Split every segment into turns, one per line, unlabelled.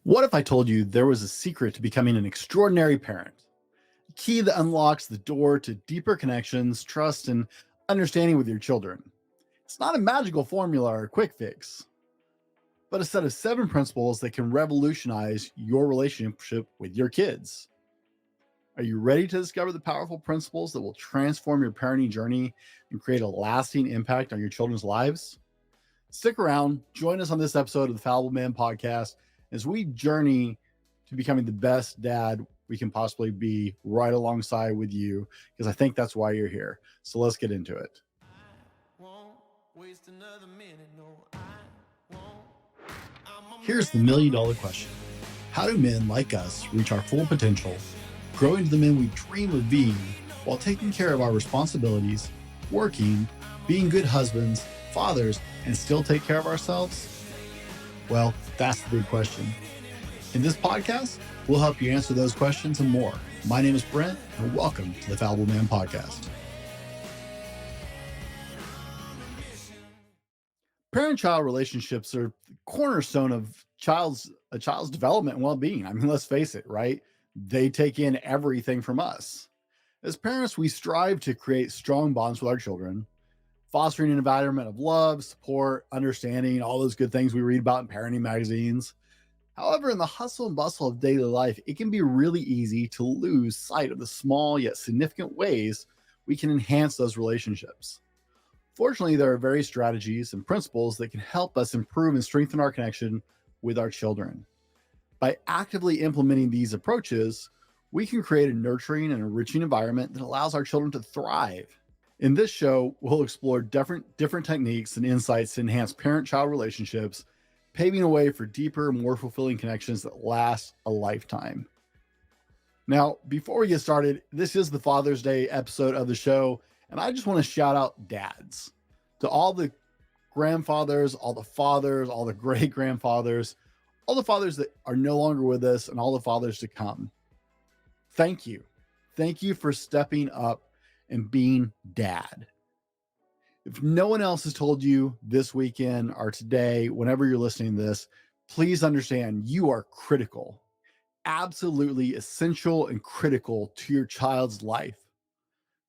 What if I told you there was a secret to becoming an extraordinary parent? A key that unlocks the door to deeper connections, trust, and understanding with your children. It's not a magical formula or a quick fix, but a set of 7 principles that can revolutionize your relationship with your kids. Are you ready to discover the powerful principles that will transform your parenting journey and create a lasting impact on your children's lives? Stick around, join us on this episode of the Fallible Man podcast as we journey to becoming the best dad we can possibly be right alongside with you, because I think that's why you're here. So let's get into it. Here's the $1,000,000 question. How do men like us reach our full potential, grow into the men we dream of being, while taking care of our responsibilities, working, being good husbands, fathers, and still take care of ourselves? Well, that's the big question. In this podcast, we'll help you answer those questions and more. My name is Brent, and welcome to the Fallible Man podcast. Parent-child relationships are the cornerstone of a child's development and well-being. I mean, let's face it, right? They take in everything from us. As parents, we strive to create strong bonds with our children, fostering an environment of love, support, understanding, all those good things we read about in parenting magazines. However, in the hustle and bustle of daily life, it can be really easy to lose sight of the small yet significant ways we can enhance those relationships. Fortunately, there are various strategies and principles that can help us improve and strengthen our connection with our children. By actively implementing these approaches, we can create a nurturing and enriching environment that allows our children to thrive. In this show, we'll explore different techniques and insights to enhance parent-child relationships, paving a way for deeper, more fulfilling connections that last a lifetime. Now, before we get started, this is the Father's Day episode of the show, and I just want to shout out dads. To all the grandfathers, all the fathers, all the great-grandfathers, all the fathers that are no longer with us, and all the fathers to come. Thank you. Thank you for stepping up and being dad. If no one else has told you this weekend or today, whenever you're listening to this, please understand you are critical, absolutely essential and critical to your child's life.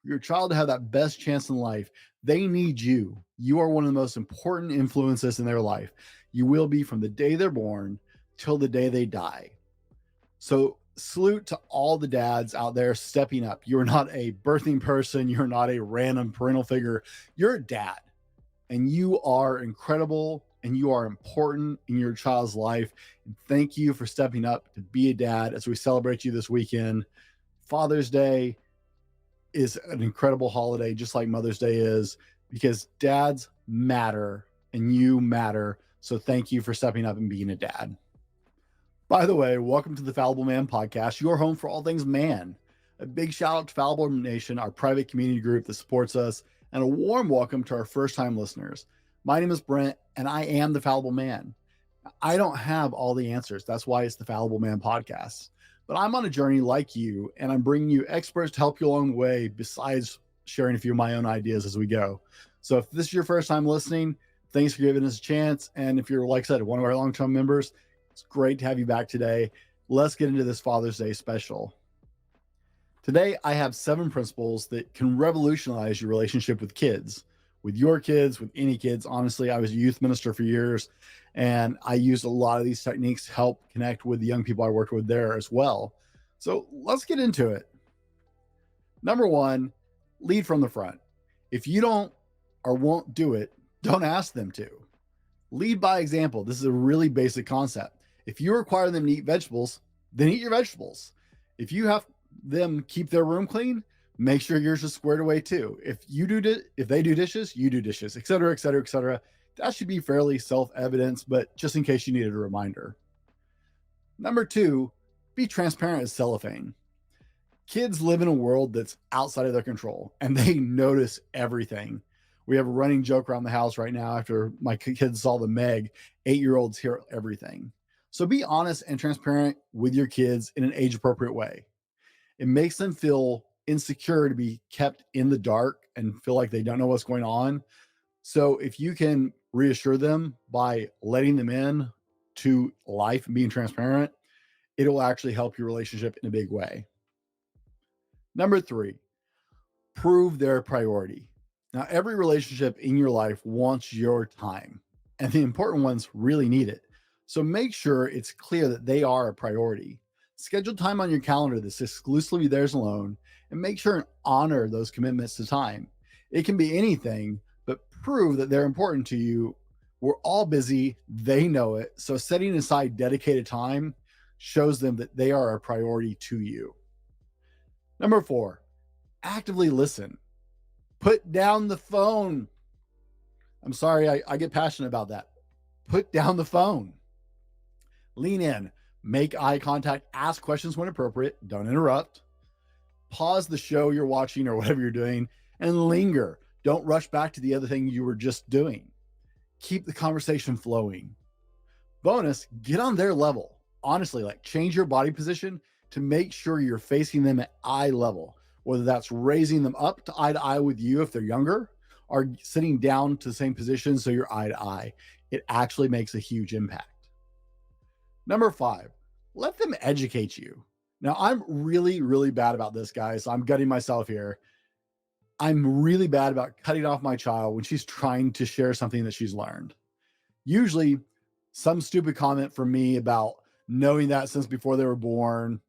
For your child to have that best chance in life, they need you. You are one of the most important influences in their life. You will be from the day they're born till the day they die. So salute to all the dads out there stepping up. You're not a birthing person. You're not a random parental figure. You're a dad, and you are incredible, and you are important in your child's life. And thank you for stepping up to be a dad as we celebrate you this weekend. Father's Day is an incredible holiday, just like Mother's Day is, because dads matter and you matter. So thank you for stepping up and being a dad. By the way, welcome to the Fallible Man podcast, your home for all things man. A big shout out to Fallible Nation, our private community group that supports us, and a warm welcome to our first-time listeners. My name is Brent, and I am the Fallible Man. I don't have all the answers. That's why it's the Fallible Man podcast. But I'm on a journey like you, and I'm bringing you experts to help you along the way, besides sharing a few of my own ideas as we go. So if this is your first time listening, thanks for giving us a chance. And if you're, like I said, one of our long-term members, it's great to have you back today. Let's get into this Father's Day special. Today, I have 7 principles that can revolutionize your relationship with kids, with your kids, with any kids. Honestly, I was a youth minister for years, and I used a lot of these techniques to help connect with the young people I worked with there as well. So let's get into it. Number 1, lead from the front. If you don't or won't do it, don't ask them to. Lead by example. This is a really basic concept. If you require them to eat vegetables, then eat your vegetables. If you have them keep their room clean, make sure yours is squared away too. If they do dishes, you do dishes, et cetera, et cetera, et cetera. That should be fairly self-evident, but just in case you needed a reminder. Number 2, be transparent as cellophane. Kids live in a world that's outside of their control, and they notice everything. We have a running joke around the house right now after my kids saw the Meg, 8-year-olds hear everything. So be honest and transparent with your kids in an age-appropriate way. It makes them feel insecure to be kept in the dark and feel like they don't know what's going on. So if you can reassure them by letting them in to life and being transparent, it will actually help your relationship in a big way. Number 3, prove their priority. Now, every relationship in your life wants your time, and the important ones really need it. So make sure it's clear that they are a priority. Schedule time on your calendar that's exclusively theirs alone, and make sure and honor those commitments to time. It can be anything, but prove that they're important to you. We're all busy, they know it. So setting aside dedicated time shows them that they are a priority to you. Number 4, actively listen. Put down the phone. I'm sorry, I get passionate about that. Put down the phone. Lean in, make eye contact, ask questions when appropriate, don't interrupt. Pause the show you're watching or whatever you're doing and linger. Don't rush back to the other thing you were just doing. Keep the conversation flowing. Bonus, get on their level. Honestly, like change your body position to make sure you're facing them at eye level, whether that's raising them up to eye with you if they're younger, or sitting down to the same position so you're eye to eye. It actually makes a huge impact. Number 5, let them educate you. Now, I'm really, really bad about this, guys. I'm gutting myself here. I'm really bad about cutting off my child when she's trying to share something that she's learned. Usually, some stupid comment from me about knowing that since before they were born.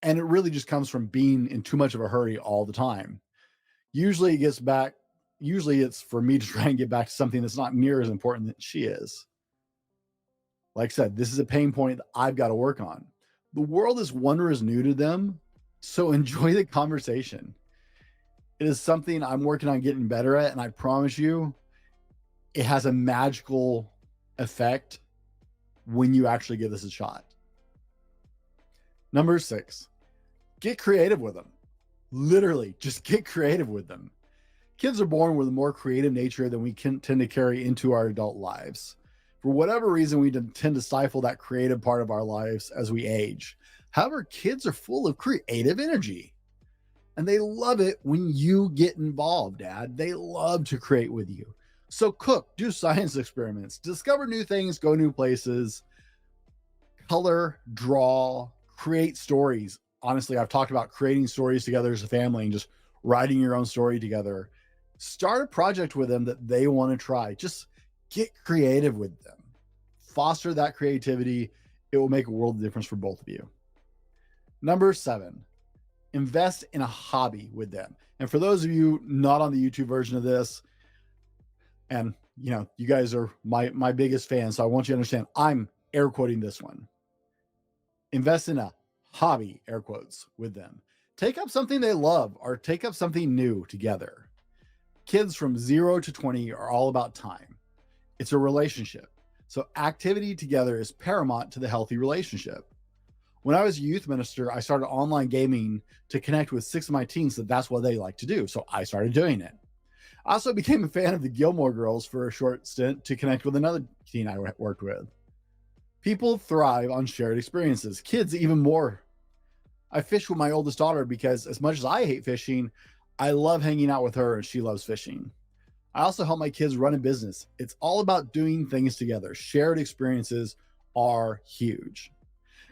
And it really just comes from being in too much of a hurry all the time. Usually it's for me to try and get back to something that's not near as important that she is. Like I said, this is a pain point that I've got to work on. The world is wondrous new to them, so enjoy the conversation. It is something I'm working on getting better at, and I promise you, it has a magical effect when you actually give this a shot. Number 6, get creative with them. Literally, just get creative with them. Kids are born with a more creative nature than we can tend to carry into our adult lives. For whatever reason, we tend to stifle that creative part of our lives as we age. However, kids are full of creative energy, and they love it when you get involved, Dad. They love to create with you. So cook, do science experiments, discover new things, go new places, color, draw, create stories. Honestly, I've talked about creating stories together as a family and just writing your own story together. Start a project with them that they want to try. Just get creative with them. Foster that creativity. It will make a world of difference for both of you. Number 7, invest in a hobby with them. And for those of you not on the YouTube version of this, and you guys are my biggest fans, so I want you to understand I'm air quoting this one. Invest in a hobby, air quotes, with them. Take up something they love or take up something new together. Kids from 0 to 20 are all about time. It's a relationship. So activity together is paramount to the healthy relationship. When I was a youth minister, I started online gaming to connect with 6 of my teens that's what they like to do. So I started doing it. I also became a fan of the Gilmore Girls for a short stint to connect with another teen I worked with. People thrive on shared experiences. Kids even more. I fish with my oldest daughter because as much as I hate fishing, I love hanging out with her and she loves fishing. I also help my kids run a business. It's all about doing things together. Shared experiences are huge.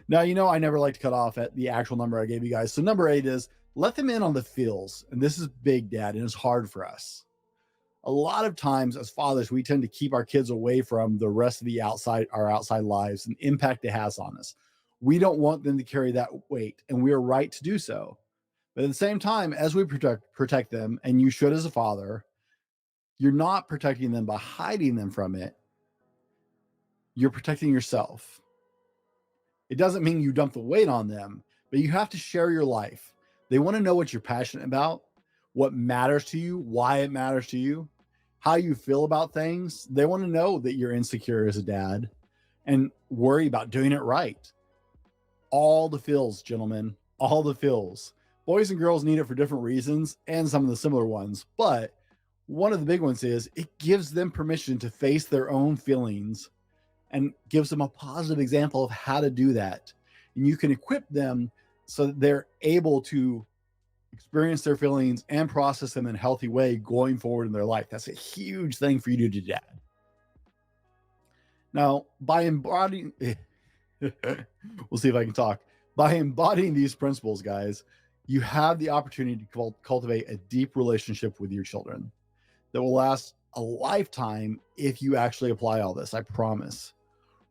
Now, I never like to cut off at the actual number I gave you guys. So number 8 is let them in on the feels. And this is big, Dad, and it's hard for us. A lot of times as fathers, we tend to keep our kids away from the rest of our outside lives and impact it has on us. We don't want them to carry that weight, and we are right to do so. But at the same time, as we protect them, and you should as a father, you're not protecting them by hiding them from it. You're protecting yourself. It doesn't mean you dump the weight on them, but you have to share your life. They want to know what you're passionate about, what matters to you, why it matters to you, how you feel about things. They want to know that you're insecure as a dad and worry about doing it right. All the feels, gentlemen, all the feels. Boys and girls need it for different reasons and some of the similar ones, but one of the big ones is it gives them permission to face their own feelings and gives them a positive example of how to do that. And you can equip them so that they're able to experience their feelings and process them in a healthy way going forward in their life. That's a huge thing for you to do, Dad. Now, by embodying, we'll see if I can talk. By embodying these principles, guys, you have the opportunity to cultivate a deep relationship with your children that will last a lifetime if you actually apply all this. I promise.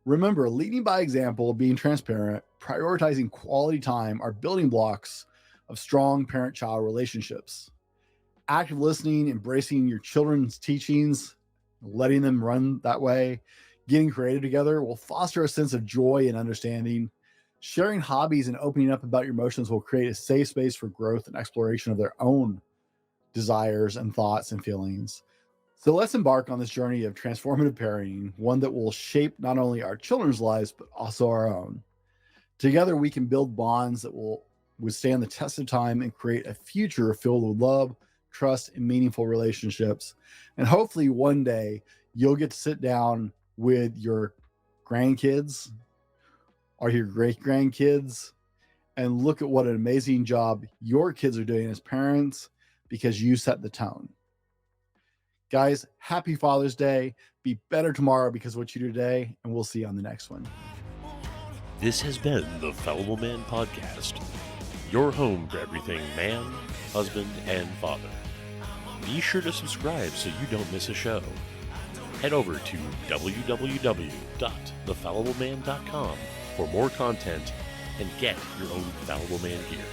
Remember, leading by example, being transparent, prioritizing quality time are building blocks of strong parent-child relationships. Active listening, embracing your children's teachings, letting them run that way, getting creative together will foster a sense of joy and understanding. Sharing hobbies and opening up about your emotions will create a safe space for growth and exploration of their own desires and thoughts and feelings. So let's embark on this journey of transformative parenting, one that will shape not only our children's lives, but also our own. Together, we can build bonds that will withstand the test of time and create a future filled with love, trust, and meaningful relationships. And hopefully one day you'll get to sit down with your grandkids or your great grandkids and look at what an amazing job your kids are doing as parents because you set the tone. Guys, happy Father's Day. Be better tomorrow because of what you do today, and we'll see you on the next one.
This has been the Fallible Man Podcast, your home for everything man, husband, and father. Be sure to subscribe so you don't miss a show. Head over to www.thefallibleman.com for more content and get your own Fallible Man gear.